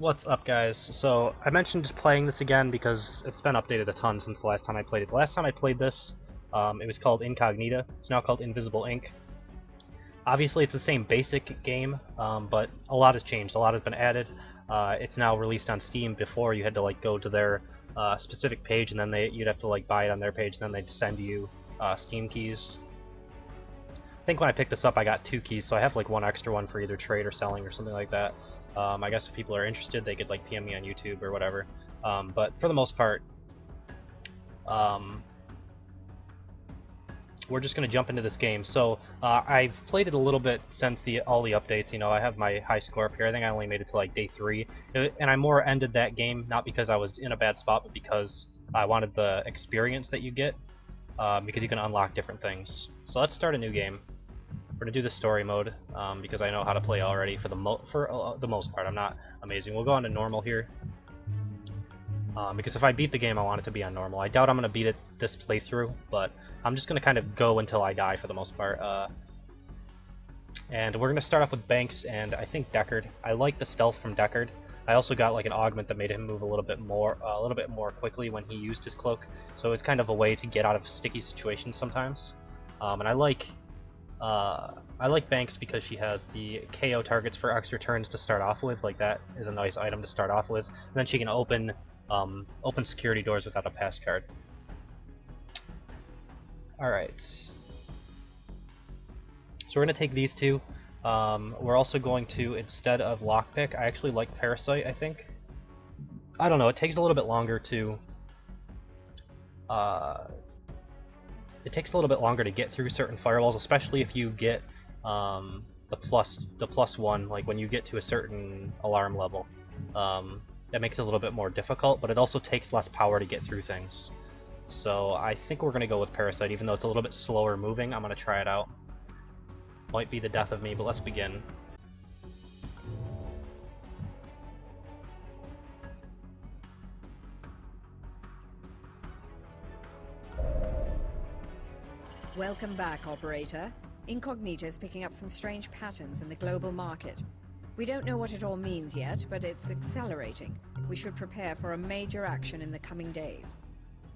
What's up, guys? So, I mentioned just playing this again because it's been updated a ton since the last time I played it. The last time I played this, it was called Incognita. It's now called Invisible Ink. Obviously, it's the same basic game, but a lot has changed. A lot has been added. It's now released on Steam. Before, you had to go to their specific page, and then you'd have to buy it on their page, and then they'd send you Steam keys. I think when I picked this up, I got 2 keys, so I have one extra one for either trade or selling or something like that. I guess if people are interested, they could PM me on YouTube or whatever. But for the most part, we're just going to jump into this game. So I've played it a little bit since all the updates. You know, I have my high score up here. I think I only made it to day 3, and I more ended that game not because I was in a bad spot, but because I wanted the experience that you get, because you can unlock different things. So let's start a new game. We're gonna do the story mode because I know how to play already for the most part. I'm not amazing. We'll go on to normal here because if I beat the game, I want it to be on normal. I doubt I'm gonna beat it this playthrough, but I'm just gonna kind of go until I die for the most part. And we're gonna start off with Banks and I think Deckard. I like the stealth from Deckard. I also got an augment that made him move a little bit more quickly when he used his cloak. So it was kind of a way to get out of sticky situations sometimes. And I like Banks because she has the KO targets for extra turns to start off with. That is a nice item to start off with. And then she can open security doors without a pass card. Alright. So we're going to take these two. We're also going to, instead of Lockpick, I actually like Parasite, I think. I don't know, it takes a little bit longer to... It takes a little bit longer to get through certain firewalls, especially if you get the plus one, when you get to a certain alarm level. That makes it a little bit more difficult, but it also takes less power to get through things. So I think we're going to go with Parasite, even though it's a little bit slower moving. I'm going to try it out. Might be the death of me, but let's begin. Welcome back, Operator. Incognita is picking up some strange patterns in the global market. We don't know what it all means yet, but it's accelerating. We should prepare for a major action in the coming days.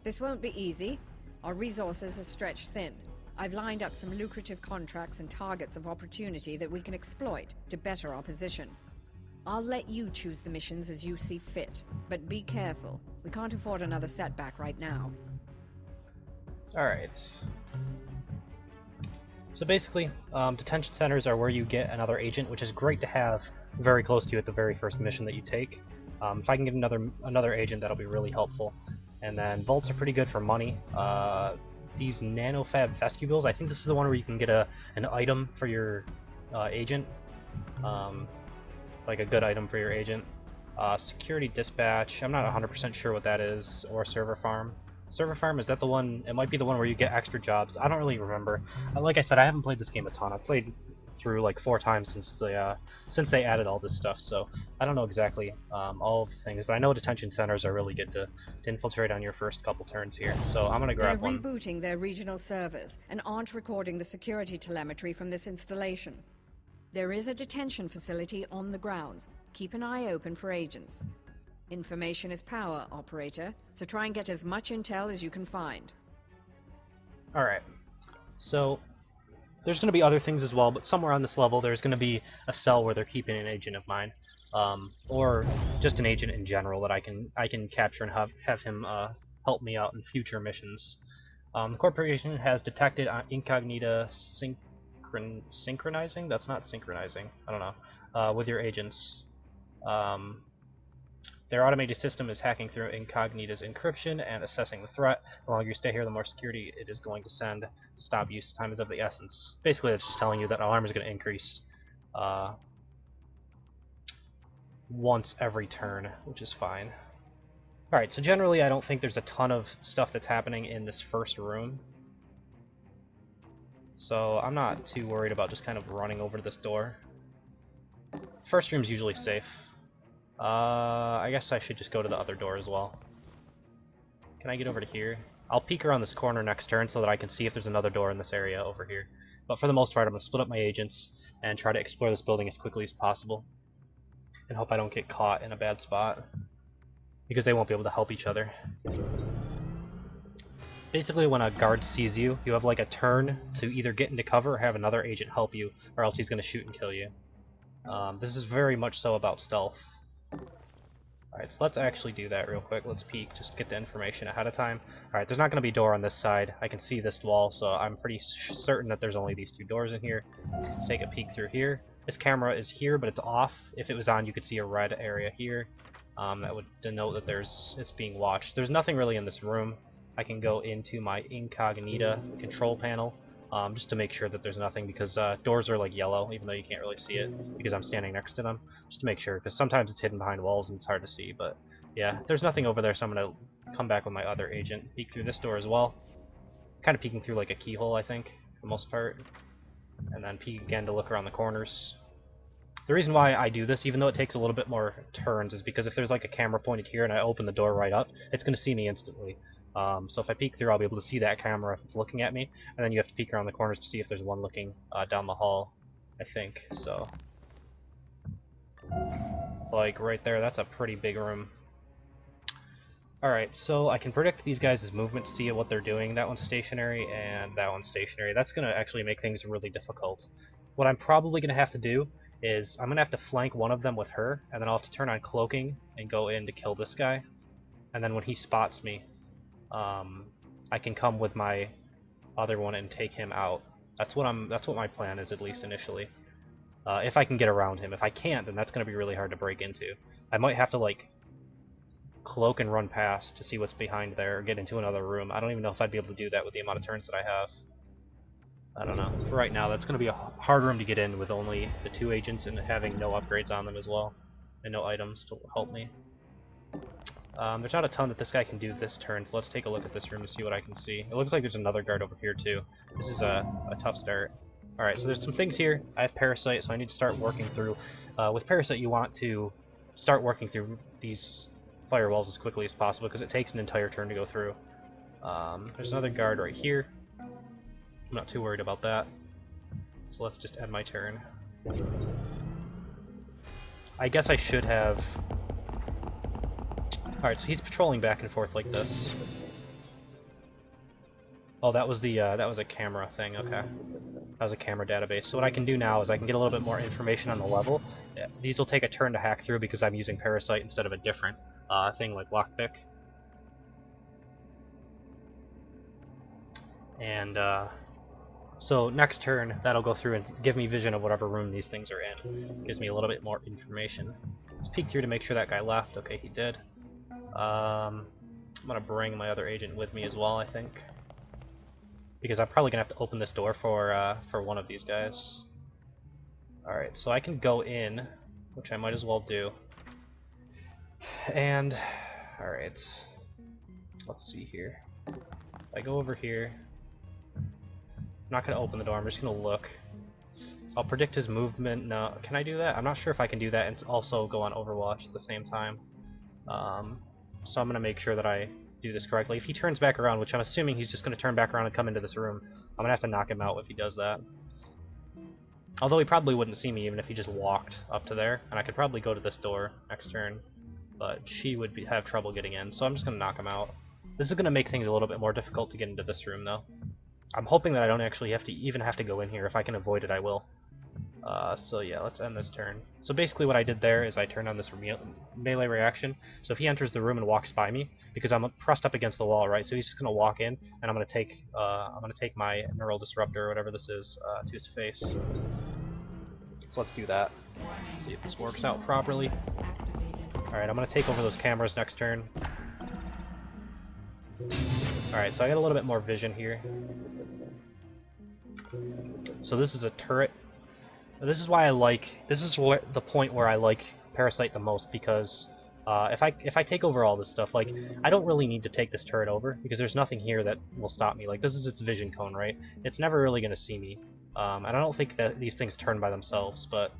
This won't be easy. Our resources are stretched thin. I've lined up some lucrative contracts and targets of opportunity that we can exploit to better our position. I'll let you choose the missions as you see fit, but be careful. We can't afford another setback right now. Alright. So basically, detention centers are where you get another agent, which is great to have very close to you at the very first mission that you take. If I can get another agent, that'll be really helpful. And then vaults are pretty good for money. These nanofab vestibules, I think this is the one where you can get an item for your agent, a good item for your agent. Security dispatch, I'm not 100% sure what that is, or server farm. Server farm, is that the one? It might be the one where you get extra jobs. I don't really remember. Like I said, I haven't played this game a ton. I've played through 4 times since they added all this stuff, so I don't know exactly all of the things, but I know detention centers are really good to infiltrate on your first couple turns here. So I'm gonna grab one. They're rebooting their regional servers and aren't recording the security telemetry from this installation. There is a detention facility on the grounds. Keep an eye open for agents. Information is power, Operator, so try and get as much intel as you can find. Alright, so there's going to be other things as well, but somewhere on this level there's going to be a cell where they're keeping an agent of mine, or just an agent in general that I can capture and have him help me out in future missions. The corporation has detected Incognita synchronizing? That's not synchronizing. I don't know. With your agents. Their automated system is hacking through Incognita's encryption and assessing the threat. The longer you stay here, the more security it is going to send to stop use. Time is of the essence. Basically, it's just telling you that alarm is going to increase once every turn, which is fine. Alright, so generally I don't think there's a ton of stuff that's happening in this first room. So I'm not too worried about just kind of running over to this door. First room's usually safe. I guess I should just go to the other door as well. Can I get over to here? I'll peek around this corner next turn so that I can see if there's another door in this area over here. But for the most part, I'm going to split up my agents and try to explore this building as quickly as possible. and hope I don't get caught in a bad spot, because they won't be able to help each other. Basically, when a guard sees you, you have like a turn to either get into cover or have another agent help you, or else he's going to shoot and kill you. This is very much so about stealth. Alright, so let's actually do that real quick. Let's peek, just get the information ahead of time. Alright, there's not going to be a door on this side. I can see this wall, so I'm pretty certain that there's only these 2 doors in here. Let's take a peek through here. This camera is here, but it's off. If it was on, you could see a red area here. That would denote that it's being watched. There's nothing really in this room. I can go into my Incognita control panel, just to make sure that there's nothing, because doors are like yellow, even though you can't really see it, because I'm standing next to them, just to make sure, because sometimes it's hidden behind walls and it's hard to see, but yeah, there's nothing over there, so I'm going to come back with my other agent, peek through this door as well, kind of peeking through like a keyhole, I think, for the most part, and then peek again to look around the corners. The reason why I do this, even though it takes a little bit more turns, is because if there's like a camera pointed here and I open the door right up, it's going to see me instantly. So if I peek through, I'll be able to see that camera if it's looking at me, and then you have to peek around the corners to see if there's one looking down the hall, I think. So, like right there, that's a pretty big room. Alright, so I can predict these guys' movement to see what they're doing. That one's stationary, and that one's stationary. That's going to actually make things really difficult. What I'm probably going to have to do is I'm going to have to flank one of them with her, and then I'll have to turn on cloaking and go in to kill this guy. And then when he spots me, I can come with my other one and take him out. That's what my plan is, at least initially. If I can get around him. If I can't, then that's going to be really hard to break into. I might have to like cloak and run past to see what's behind there, or get into another room. I don't even know if I'd be able to do that with the amount of turns that I have. I don't know. For right now, that's going to be a hard room to get in with only the 2 agents and having no upgrades on them as well, and no items to help me. There's not a ton that this guy can do this turn, so let's take a look at this room to see what I can see. It looks like there's another guard over here too. This is a tough start. Alright, so there's some things here. I have Parasite, so I need to start working through. With Parasite, you want to start working through these firewalls as quickly as possible, because it takes an entire turn to go through. There's another guard right here. I'm not too worried about that. So let's just end my turn. I guess I should have... Alright, so he's patrolling back and forth like this. Oh, that was a camera thing, okay. That was a camera database. So what I can do now is I can get a little bit more information on the level. These will take a turn to hack through because I'm using Parasite instead of a different thing like Lockpick. And so next turn, that'll go through and give me vision of whatever room these things are in. Gives me a little bit more information. Let's peek through to make sure that guy left. Okay, he did. I'm gonna bring my other agent with me as well, I think, because I'm probably gonna have to open this door for one of these guys. All right, so I can go in, which I might as well do. And all right, let's see here. If I go over here, I'm not gonna open the door. I'm just gonna look. I'll predict his movement. No, can I do that? I'm not sure if I can do that and also go on Overwatch at the same time. So I'm going to make sure that I do this correctly. If he turns back around, which I'm assuming he's just going to turn back around and come into this room, I'm going to have to knock him out if he does that. Although he probably wouldn't see me even if he just walked up to there, and I could probably go to this door next turn, but she would have trouble getting in, so I'm just going to knock him out. This is going to make things a little bit more difficult to get into this room, though. I'm hoping that I don't actually have to go in here. If I can avoid it, I will. So yeah, let's end this turn. So basically what I did there is I turned on this melee reaction. So if he enters the room and walks by me, because I'm pressed up against the wall, right? So he's just gonna walk in, and I'm gonna take my neural disruptor or whatever this is to his face. So let's do that. Let's see if this works out properly. All right, I'm gonna take over those cameras next turn. All right, so I got a little bit more vision here. So this is a turret. This is why this is the point where I like Parasite the most, because if I take over all this stuff, like, I don't really need to take this turret over, because there's nothing here that will stop me. Like, this is its vision cone, right? It's never really going to see me. And I don't think that these things turn by themselves, but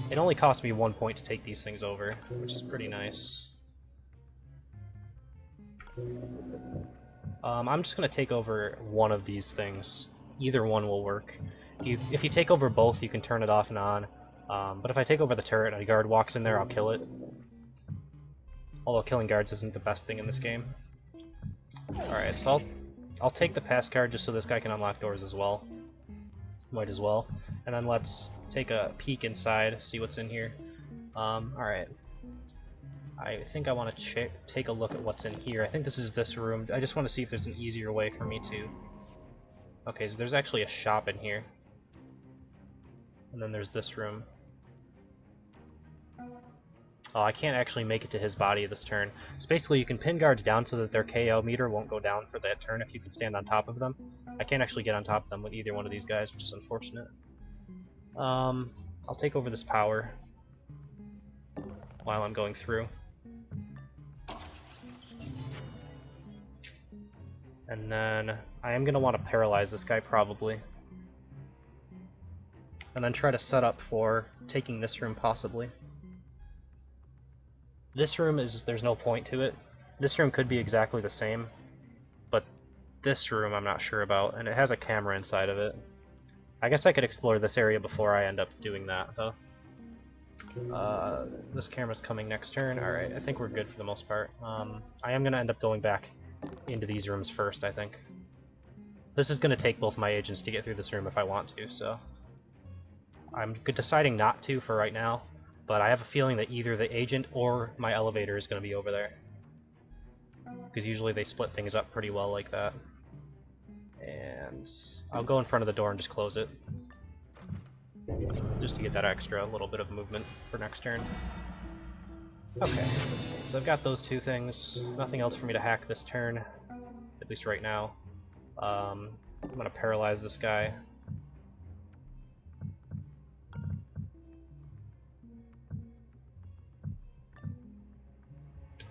it only cost me 1 point to take these things over, which is pretty nice. I'm just going to take over one of these things. Either one will work. If you take over both, you can turn it off and on. But if I take over the turret and a guard walks in there, I'll kill it. Although killing guards isn't the best thing in this game. Alright, so I'll take the pass card just so this guy can unlock doors as well. Might as well. And then let's take a peek inside, see what's in here. Alright. I think I want to take a look at what's in here. I think this is this room. I just want to see if there's an easier way for me to... Okay, so there's actually a shop in here. And then there's this room. Oh, I can't actually make it to his body this turn. So basically you can pin guards down so that their KO meter won't go down for that turn if you can stand on top of them. I can't actually get on top of them with either one of these guys, which is unfortunate. I'll take over this power while I'm going through. And then I am going to want to paralyze this guy probably. And then try to set up for taking this room possibly. This room there's no point to it. This room could be exactly the same, but this room I'm not sure about, and it has a camera inside of it. I guess I could explore this area before I end up doing that, though. This camera's coming next turn. Alright, I think we're good for the most part. I am going to end up going back into these rooms first, I think. This is going to take both my agents to get through this room if I want to, so... I'm deciding not to for right now. But I have a feeling that either the agent or my elevator is going to be over there. Because usually they split things up pretty well like that. And I'll go in front of the door and just close it. Just to get that extra little bit of movement for next turn. Okay, so I've got those two things. Nothing else for me to hack this turn. At least right now. I'm going to paralyze this guy.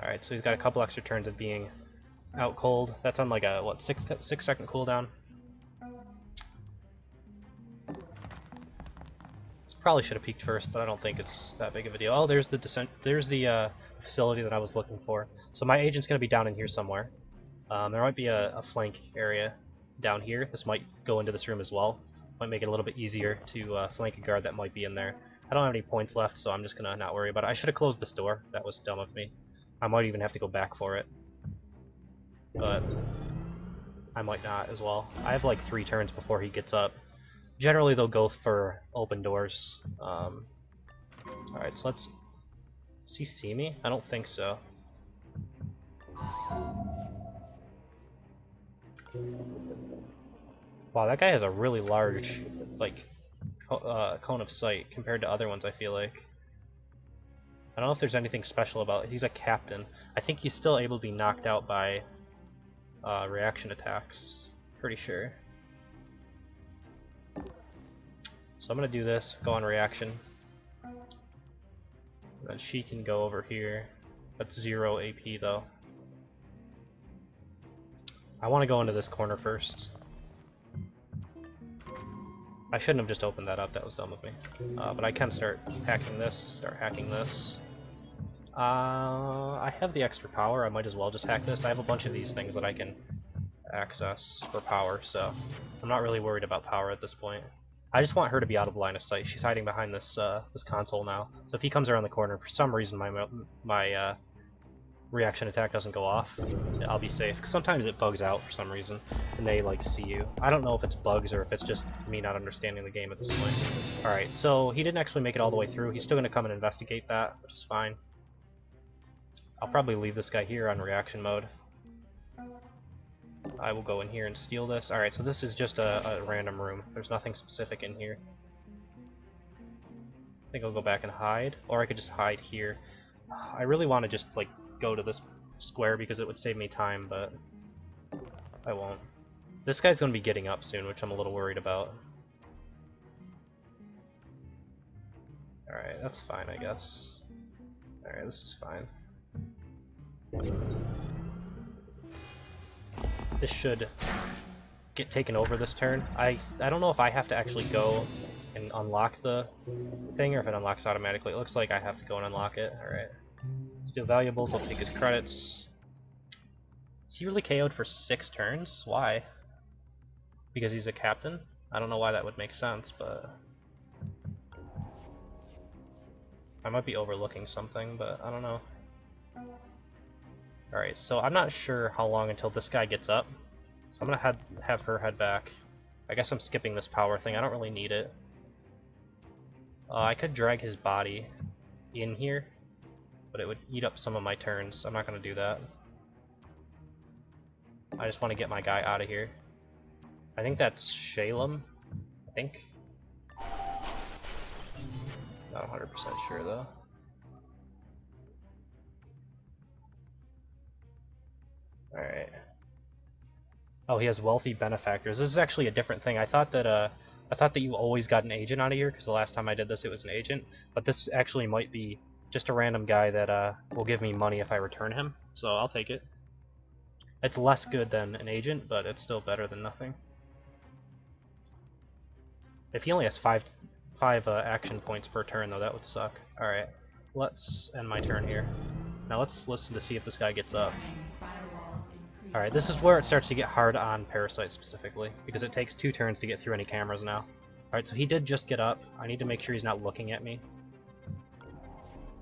Alright, so he's got a couple extra turns of being out cold. That's on like a, what, 6-second cooldown? Probably should have peeked first, but I don't think it's that big of a deal. Oh, there's the facility that I was looking for. So my agent's going to be down in here somewhere. There might be a flank area down here. This might go into this room as well. Might make it a little bit easier to flank a guard that might be in there. I don't have any points left, so I'm just going to not worry about it. I should have closed this door. That was dumb of me. I might even have to go back for it. But I might not as well. I have like 3 turns before he gets up. Generally they'll go for open doors. Alright, so let's... Does he see me? I don't think so. Wow, that guy has a really large, like, cone of sight compared to other ones, I feel like. I don't know if there's anything special about it. He's a captain. I think he's still able to be knocked out by reaction attacks. Pretty sure. So I'm going to do this, go on reaction. And then she can go over here. That's 0 AP though. I want to go into this corner first. I shouldn't have just opened that up, that was dumb of me. But I can start hacking this, I have the extra power, I might as well just hack this. I have a bunch of these things that I can access for power, so I'm not really worried about power at this point. I just want her to be out of line of sight. She's hiding behind this this console now. So if he comes around the corner, for some reason my reaction attack doesn't go off, I'll be safe. Because sometimes it bugs out for some reason, and they like see you. I don't know if it's bugs or if it's just me not understanding the game at this point. Alright, so he didn't actually make it all the way through. He's still going to come and investigate that, which is fine. I'll probably leave this guy here on reaction mode. I will go in here and steal this. Alright, so this is just a random room. There's nothing specific in here. I think I'll go back and hide, or I could just hide here. I really want to just like go to this square because it would save me time, but I won't. This guy's going to be getting up soon, which I'm a little worried about. Alright, that's fine, I guess. Alright, this is fine. This should get taken over this turn. I don't know if I have to actually go and unlock the thing or if it unlocks automatically. It looks like I have to go and unlock it. Alright. Steal valuables, I'll take his credits. Is he really KO'd for 6 turns? Why? Because he's a captain? I don't know why that would make sense, but... I might be overlooking something, but I don't know. Alright, so I'm not sure how long until this guy gets up. So I'm gonna have her head back. I guess I'm skipping this power thing, I don't really need it. I could drag his body in here, but it would eat up some of my turns. I'm not gonna do that. I just want to get my guy out of here. I think that's Shalem. I think. Not 100% sure though. Alright. Oh, he has wealthy benefactors. This is actually a different thing. I thought that you always got an agent out of here, because the last time I did this it was an agent. But this actually might be just a random guy that will give me money if I return him. So I'll take it. It's less good than an agent, but it's still better than nothing. If he only has five action points per turn, though, that would suck. Alright, let's end my turn here. Now let's listen to see if this guy gets up. Alright, this is where it starts to get hard on Parasite specifically, because it takes 2 turns to get through any cameras now. Alright, so he did just get up. I need to make sure he's not looking at me.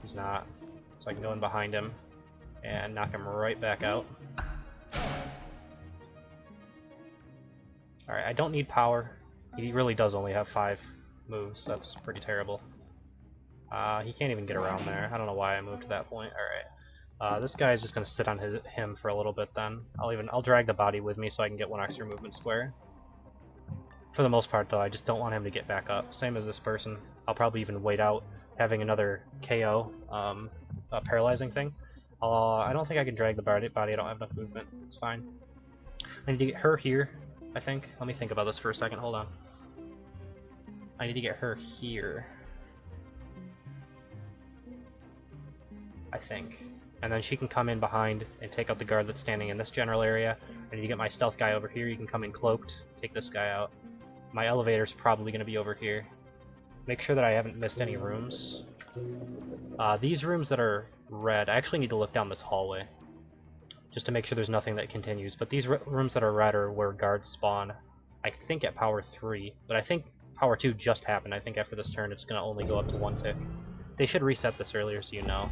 He's not. So I can go in behind him and knock him right back out. Alright, I don't need power. He really does only have 5 moves. That's pretty terrible. He can't even get around there. I don't know why I moved to that point. Alright. This guy is just going to sit on him for a little bit then. I'll drag the body with me so I can get 1 extra movement square. For the most part though, I just don't want him to get back up. Same as this person. I'll probably even wait out having another KO paralyzing thing. I don't think I can drag the body. I don't have enough movement. It's fine. I need to get her here, I think. Let me think about this for a second. Hold on. I need to get her here, I think. And then she can come in behind and take out the guard that's standing in this general area. I need to get my stealth guy over here. You can come in cloaked, take this guy out. My elevator's probably going to be over here. Make sure that I haven't missed any rooms. These rooms that are red, I actually need to look down this hallway just to make sure there's nothing that continues. But these rooms that are red are where guards spawn, I think at power 3. But I think power 2 just happened. I think after this turn it's going to only go up to 1 tick. They should reset this earlier so you know.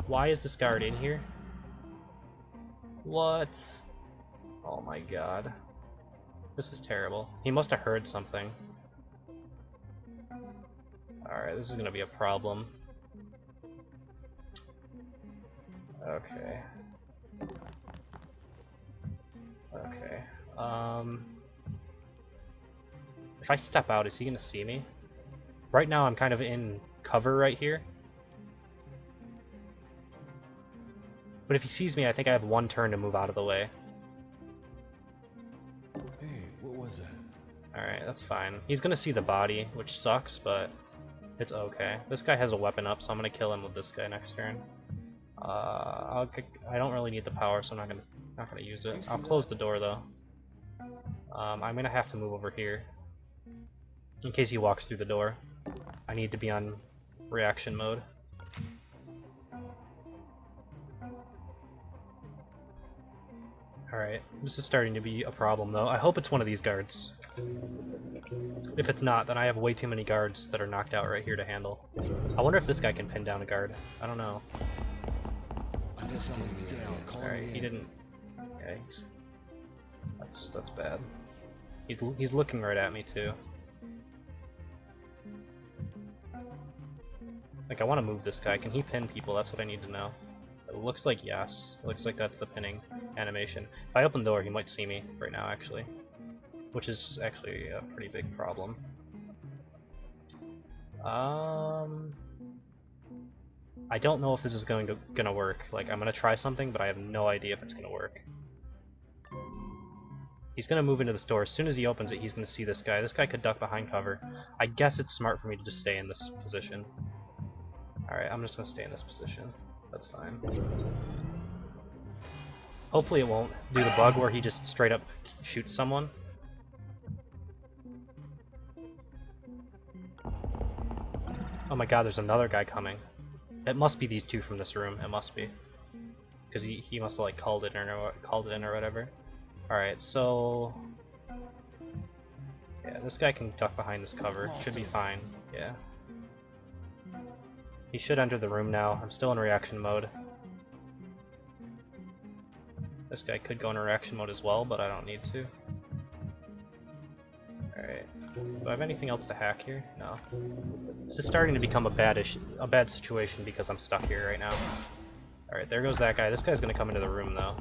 Why is this guard in here? What? Oh my god. This is terrible. He must have heard something. Alright, this is gonna be a problem. Okay. Okay. If I step out, is he gonna see me? Right now I'm kind of in cover right here. But if he sees me, I think I have 1 turn to move out of the way. Hey, what was that? Alright, that's fine. He's gonna see the body, which sucks, but it's okay. This guy has a weapon up, so I'm gonna kill him with this guy next turn. I don't really need the power, so I'm not gonna use it. I'll close the door though. I'm gonna have to move over here in case he walks through the door. I need to be on reaction mode. Alright, this is starting to be a problem though. I hope it's one of these guards. If it's not, then I have way too many guards that are knocked out right here to handle. I wonder if this guy can pin down a guard. I don't know. I think somebody's down. Alright, he didn't... Yeah, that's bad. He's looking right at me too. Like, I want to move this guy. Can he pin people? That's what I need to know. It looks like yes. It looks like that's the pinning animation. If I open the door, he might see me right now, actually. Which is actually a pretty big problem. I don't know if this is gonna work. Like, I'm gonna try something, but I have no idea if it's gonna work. He's gonna move into this door. As soon as he opens it, he's gonna see this guy. This guy could duck behind cover. I guess it's smart for me to just stay in this position. Alright, I'm just gonna stay in this position. That's fine. Hopefully it won't do the bug where he just straight up shoots someone. Oh my god, there's another guy coming. It must be these two from this room. It must be. Because he must have like called it in or whatever. Alright, so... Yeah, this guy can duck behind this cover. Should be fine. Yeah. He should enter the room now. I'm still in reaction mode. This guy could go in reaction mode as well, but I don't need to. Alright. Do I have anything else to hack here? No. This is starting to become a bad situation because I'm stuck here right now. Alright, there goes that guy. This guy's gonna come into the room though.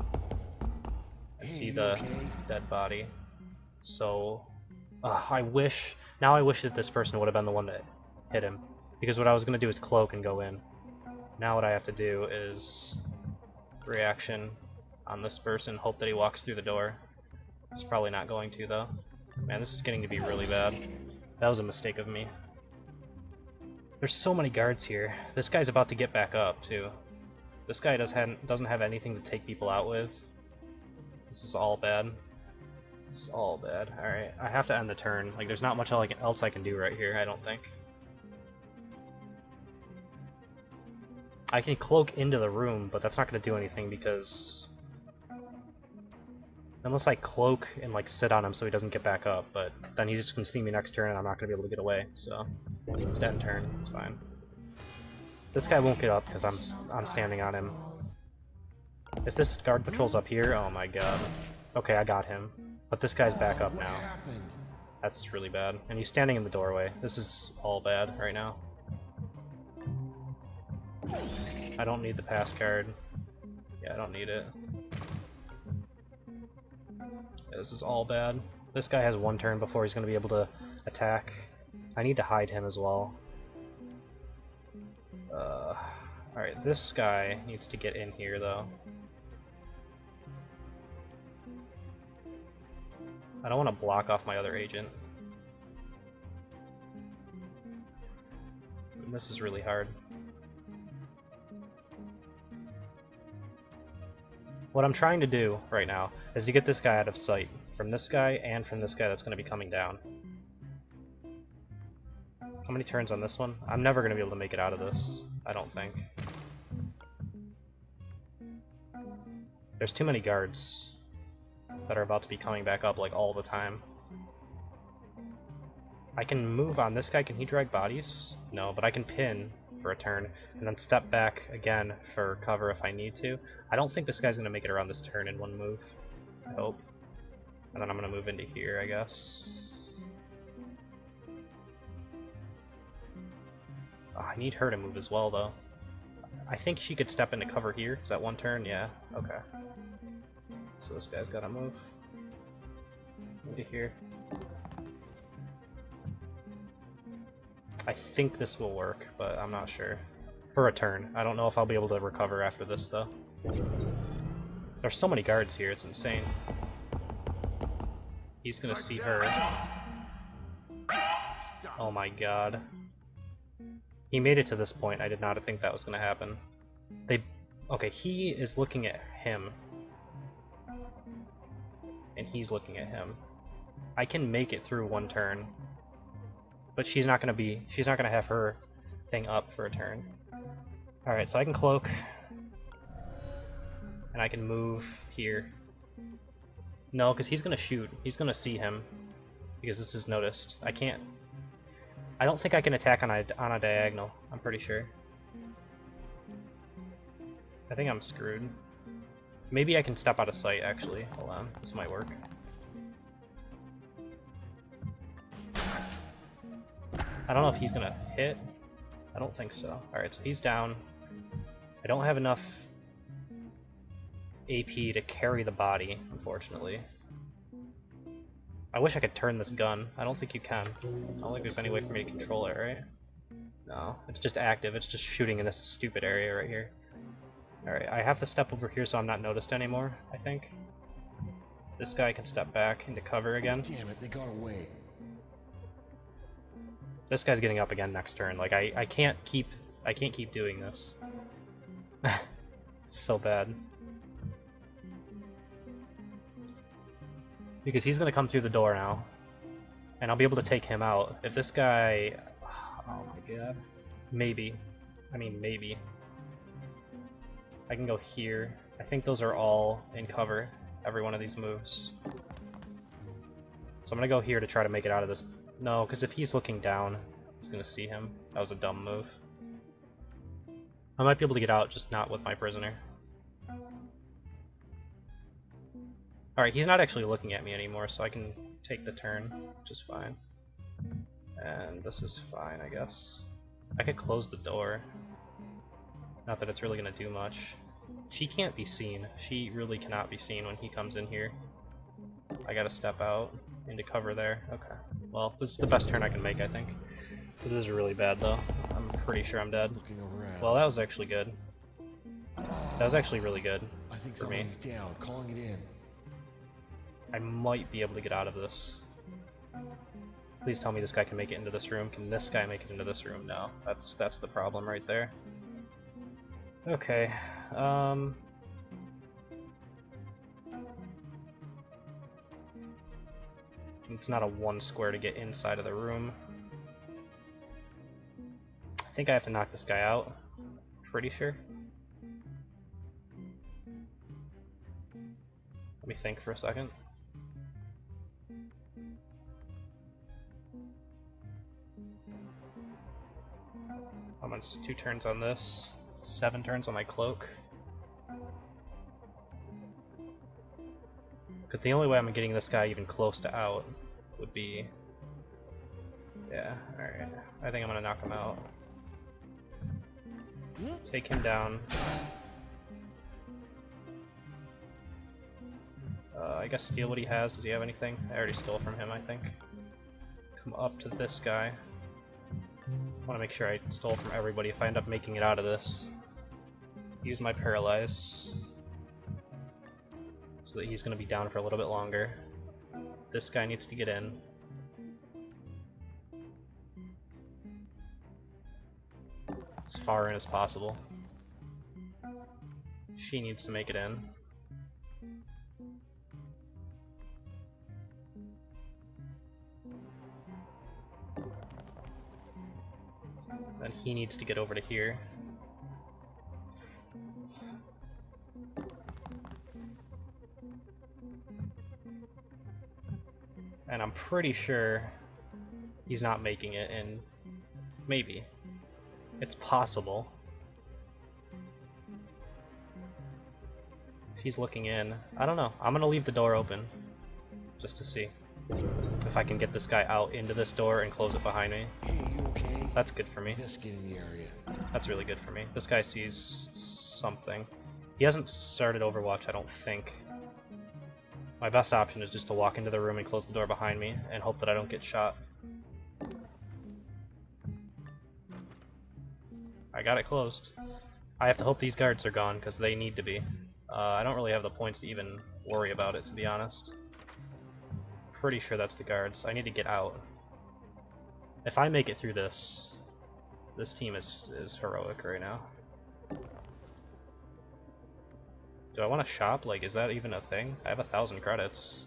And see the dead body. So I wish that this person would have been the one that hit him. Because what I was gonna do is cloak and go in. Now what I have to do is reaction on this person, hope that he walks through the door. He's probably not going to though. Man, this is getting to be really bad. That was a mistake of me. There's so many guards here. This guy's about to get back up too. This guy doesn't have anything to take people out with. This is all bad. This is all bad. Alright, I have to end the turn. Like, there's not much else I can do right here, I don't think. I can cloak into the room, but that's not going to do anything because... Unless I cloak and like sit on him so he doesn't get back up, but then he's just going to see me next turn and I'm not going to be able to get away, so... Just end turn, it's fine. This guy won't get up because I'm standing on him. If this guard patrol's up here, oh my god. Okay, I got him. But this guy's back up now. That's really bad. And he's standing in the doorway. This is all bad right now. I don't need the pass card. Yeah, I don't need it. Yeah, this is all bad. This guy has one turn before he's going to be able to attack. I need to hide him as well. Alright, this guy needs to get in here though. I don't want to block off my other agent. And this is really hard. What I'm trying to do right now is to get this guy out of sight. From this guy and from this guy that's going to be coming down. How many turns on this one? I'm never going to be able to make it out of this. I don't think. There's too many guards that are about to be coming back up like all the time. I can move on this guy. Can he drag bodies? No, but I can pin for a turn and then step back again for cover if I need to. I don't think this guy's going to make it around this turn in one move. I hope. And then I'm going to move into here, I guess. Oh, I need her to move as well, though. I think she could step into cover here. Is that one turn? Yeah. Okay. So this guy's got to move into here. I think this will work, but I'm not sure. For a turn. I don't know if I'll be able to recover after this, though. There's so many guards here, it's insane. He's gonna see her. Oh my god. He made it to this point. I did not think that was gonna happen. Okay, he is looking at him. And he's looking at him. I can make it through one turn. But she's not gonna have her thing up for a turn. Alright, so I can cloak. And I can move here. No, because he's gonna shoot. He's gonna see him. Because this is noticed. I don't think I can attack on a diagonal, I'm pretty sure. I think I'm screwed. Maybe I can step out of sight, actually. Hold on, this might work. I don't know if he's gonna hit. I don't think so. Alright, so he's down. I don't have enough AP to carry the body, unfortunately. I wish I could turn this gun. I don't think you can. I don't think there's any way for me to control it, right? No, it's just active. It's just shooting in this stupid area right here. Alright, I have to step over here so I'm not noticed anymore, I think. This guy can step back into cover again. Damn it, they got away. This guy's getting up again next turn. Like I can't keep doing this. It's so bad. Because he's gonna come through the door now. And I'll be able to take him out. If this guy... Oh my god. Maybe. I mean, maybe. I can go here. I think those are all in cover. Every one of these moves. So I'm gonna go here to try to make it out of this. No, because if he's looking down, he's gonna see him. That was a dumb move. I might be able to get out, just not with my prisoner. Alright, he's not actually looking at me anymore, so I can take the turn, which is fine. And this is fine, I guess. I could close the door. Not that it's really gonna do much. She can't be seen. She really cannot be seen when he comes in here. I gotta step out into cover there. Okay. Well, this is the best turn I can make, I think. This is really bad, though. I'm pretty sure I'm dead. Looking around. Well, that was actually good. That was actually really good I think for me. somebody's down. Calling it in. I might be able to get out of this. Please tell me this guy can make it into this room. Can this guy make it into this room? No. That's the problem right there. Okay. It's not a 1 square to get inside of the room. I think I have to knock this guy out. Pretty sure. Let me think for a second. I'm on 2 turns on this, 7 turns on my cloak. Because the only way I'm getting this guy even close to out would be... Yeah, alright. I think I'm gonna knock him out. Take him down. I guess steal what he has. Does he have anything? I already stole from him, I think. Come up to this guy. I want to make sure I stole from everybody if I end up making it out of this. Use my paralyze. So that he's going to be down for a little bit longer. This guy needs to get in. As far in as possible. She needs to make it in. Then he needs to get over to here. And I'm pretty sure he's not making it in. Maybe. It's possible. If he's looking in. I don't know. I'm gonna leave the door open. Just to see. If I can get this guy out into this door and close it behind me. Hey, you okay? That's good for me. Just get in the area. That's really good for me. This guy sees something. He hasn't started Overwatch, I don't think. My best option is just to walk into the room and close the door behind me and hope that I don't get shot. I got it closed. I have to hope these guards are gone because they need to be. I don't really have the points to even worry about it, to be honest. Pretty sure that's the guards. I need to get out. If I make it through this, this team is heroic right now. Do I want to shop? Like, is that even a thing? I have 1,000 credits.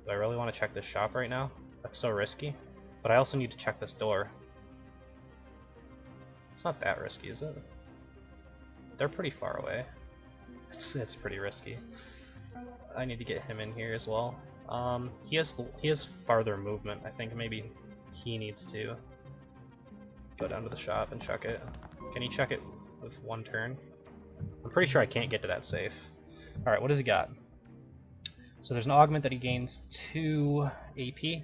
Do I really want to check this shop right now? That's so risky. But I also need to check this door. It's not that risky, is it? They're pretty far away. It's pretty risky. I need to get him in here as well. He has farther movement. I think maybe he needs to go down to the shop and check it. Can he check it with 1 turn? I'm pretty sure I can't get to that safe. Alright, what does he got? So there's an augment that he gains 2 AP.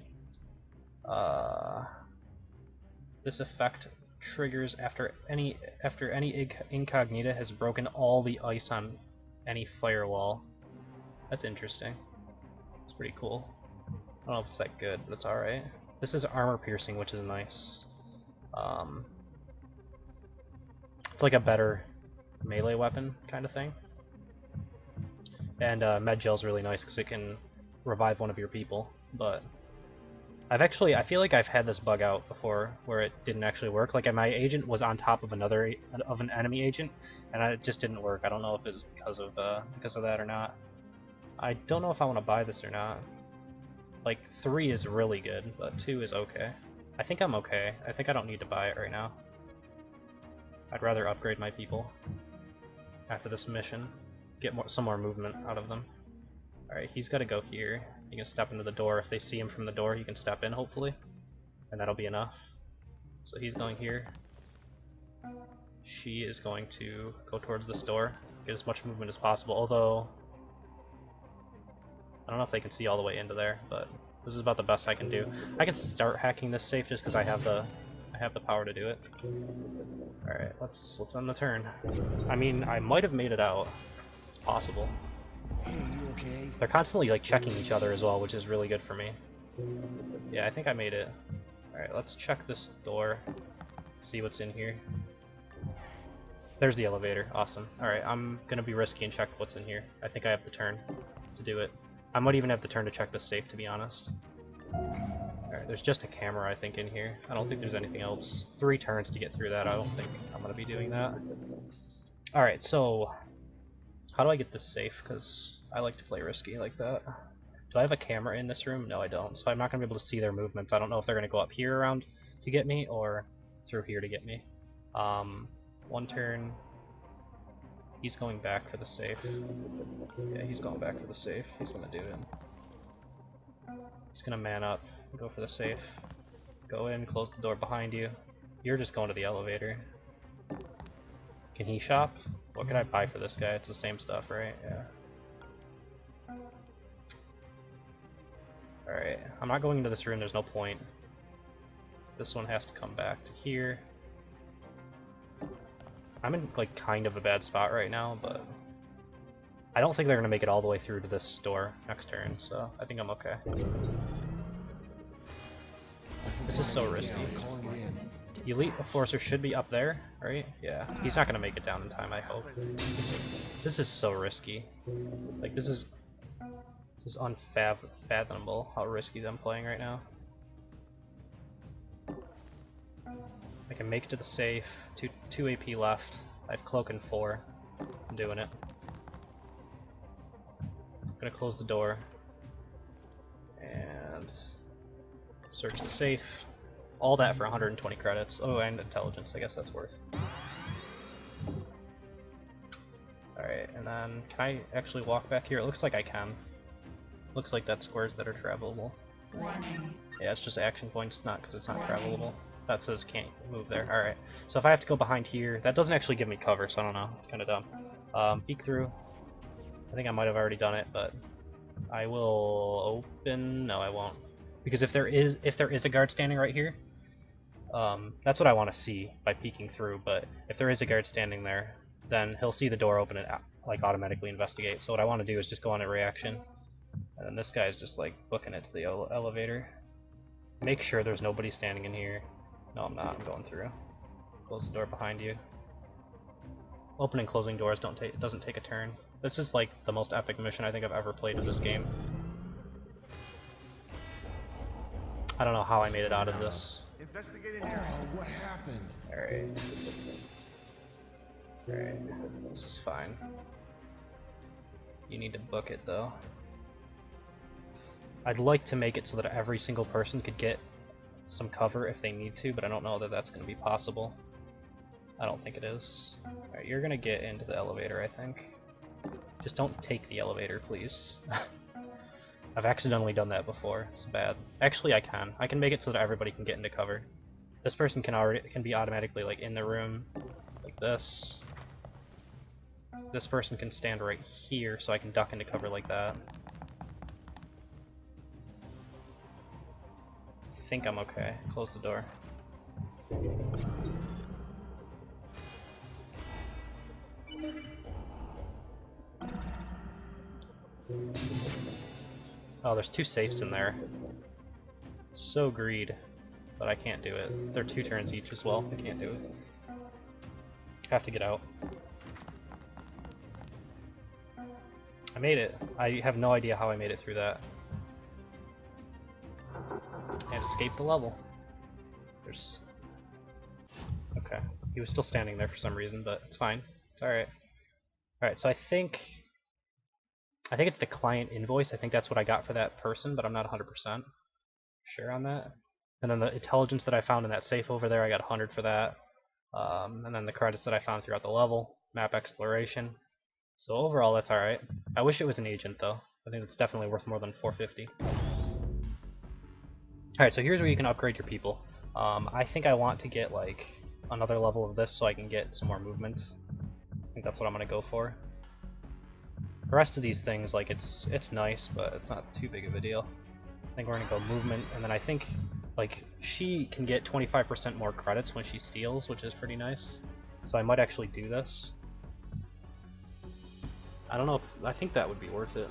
This effect triggers after any incognita has broken all the ice on any firewall. That's interesting. It's pretty cool. I don't know if it's that good, but it's alright. This is armor piercing, which is nice. It's like a better melee weapon kind of thing. And med gel's really nice because it can revive one of your people. But I feel like I've had this bug out before where it didn't actually work. Like my agent was on top of an enemy agent, and it just didn't work. I don't know if it was because of that or not. I don't know if I want to buy this or not. Like 3 is really good, but 2 is okay. I think I'm okay. I think I don't need to buy it right now. I'd rather upgrade my people after this mission. Get some more movement out of them. Alright, he's got to go here. He can step into the door. If they see him from the door, he can step in, hopefully. And that'll be enough. So he's going here. she is going to go towards this door, get as much movement as possible, although I don't know if they can see all the way into there, but this is about the best I can do. I can start hacking this safe just because I have the power to do it. Alright, let's end the turn. I mean, I might have made it out. It's possible. Hey, you okay? They're constantly like checking each other as well, which is really good for me. Yeah, I think I made it. Alright, let's check this door. See what's in here. There's the elevator. Awesome. Alright, I'm gonna be risky and check what's in here. I think I have the turn to do it. I might even have the turn to check this safe, to be honest. Alright, there's just a camera, I think, in here. I don't think there's anything else. 3 turns to get through that. I don't think I'm gonna be doing that. Alright, so how do I get this safe? Because I like to play risky like that. Do I have a camera in this room? No, I don't. So I'm not going to be able to see their movements. I don't know if they're going to go up here around to get me or through here to get me. 1 turn. He's going back for the safe. Yeah, he's going back for the safe. He's going to do it. He's going to man up, go for the safe. Go in, close the door behind you. You're just going to the elevator. Can he shop? What can I buy for this guy? It's the same stuff, right? Yeah. Alright, I'm not going into this room, there's no point. This one has to come back to here. I'm in like kind of a bad spot right now, but I don't think they're gonna make it all the way through to this door next turn, so I think I'm okay. This is so risky. I'm calling it in. Elite Enforcer should be up there, right? Yeah. He's not gonna make it down in time, I hope. This is so risky. Like, this is unfathomable how risky I'm playing right now. I can make it to the safe. 2 AP left. I have Cloak and 4. I'm doing it. I'm gonna close the door. And search the safe. All that for 120 credits. Oh, and intelligence, I guess that's worth. Alright, and then can I actually walk back here? It looks like I can. Looks like that's squares that are travelable. Yeah, it's just action points, not because it's not travelable. That says can't move there. Alright, so if I have to go behind here, that doesn't actually give me cover, so I don't know. It's kind of dumb. Peek through. I think I might have already done it, but I will open. No, I won't. Because if there is a guard standing right here, that's what I want to see by peeking through. But if there is a guard standing there, then he'll see the door open and like automatically investigate. So what I want to do is just go on a reaction, and then this guy's just like booking it to the elevator. Make sure there's nobody standing in here. No, I'm not. I'm going through. Close the door behind you. Opening and closing doors doesn't take a turn. This is like the most epic mission I think I've ever played in this game. I don't know how I made it out of this. Oh, what happened? Alright. Alright. This is fine. You need to book it though. I'd like to make it so that every single person could get some cover if they need to, but I don't know that that's going to be possible. I don't think it is. Alright, you're going to get into the elevator, I think. Just don't take the elevator, please. I've accidentally done that before. It's bad. Actually, I can. I can make it so that everybody can get into cover. This person can be automatically like in the room, like this. This person can stand right here, so I can duck into cover like that. I think I'm okay. Close the door. Oh, there's 2 safes in there. So greed, but I can't do it. They're 2 turns each as well. I can't do it. Have to get out. I made it. I have no idea how I made it through that. And escaped the level. There's... Okay. He was still standing there for some reason, but it's fine. It's alright. Alright, so I think it's the client invoice. I think that's what I got for that person, but I'm not 100% sure on that. And then the intelligence that I found in that safe over there, I got 100 for that. And then the credits that I found throughout the level, map exploration. So overall, that's alright. I wish it was an agent, though. I think it's definitely worth more than 450. Alright, so here's where you can upgrade your people. I think I want to get, like, another level of this so I can get some more movement. I think that's what I'm gonna go for. The rest of these things, like, it's nice, but it's not too big of a deal. I think we're gonna go movement, and then I think, like, she can get 25% more credits when she steals, which is pretty nice. So I might actually do this. I don't know if, I think that would be worth it.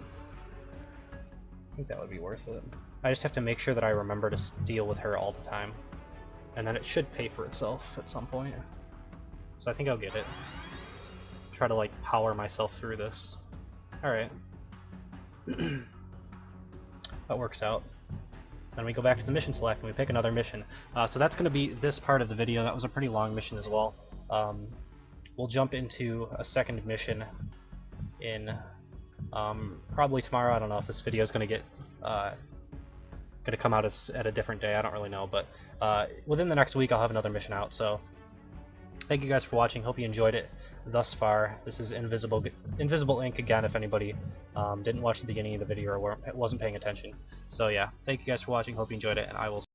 I think that would be worth it. I just have to make sure that I remember to deal with her all the time. And then it should pay for itself at some point. So I think I'll get it. Try to, like, power myself through this. Alright. That works out. Then we go back to the mission select and we pick another mission. So that's going to be this part of the video. That was a pretty long mission as well. We'll jump into a second mission in probably tomorrow. I don't know if this video is going to get come out at a different day. I don't really know, but within the next week I'll have another mission out. So thank you guys for watching. Hope you enjoyed it thus far. This is Invisible Ink again, if anybody didn't watch the beginning of the video or wasn't paying attention. So yeah, thank you guys for watching. Hope you enjoyed it, and I will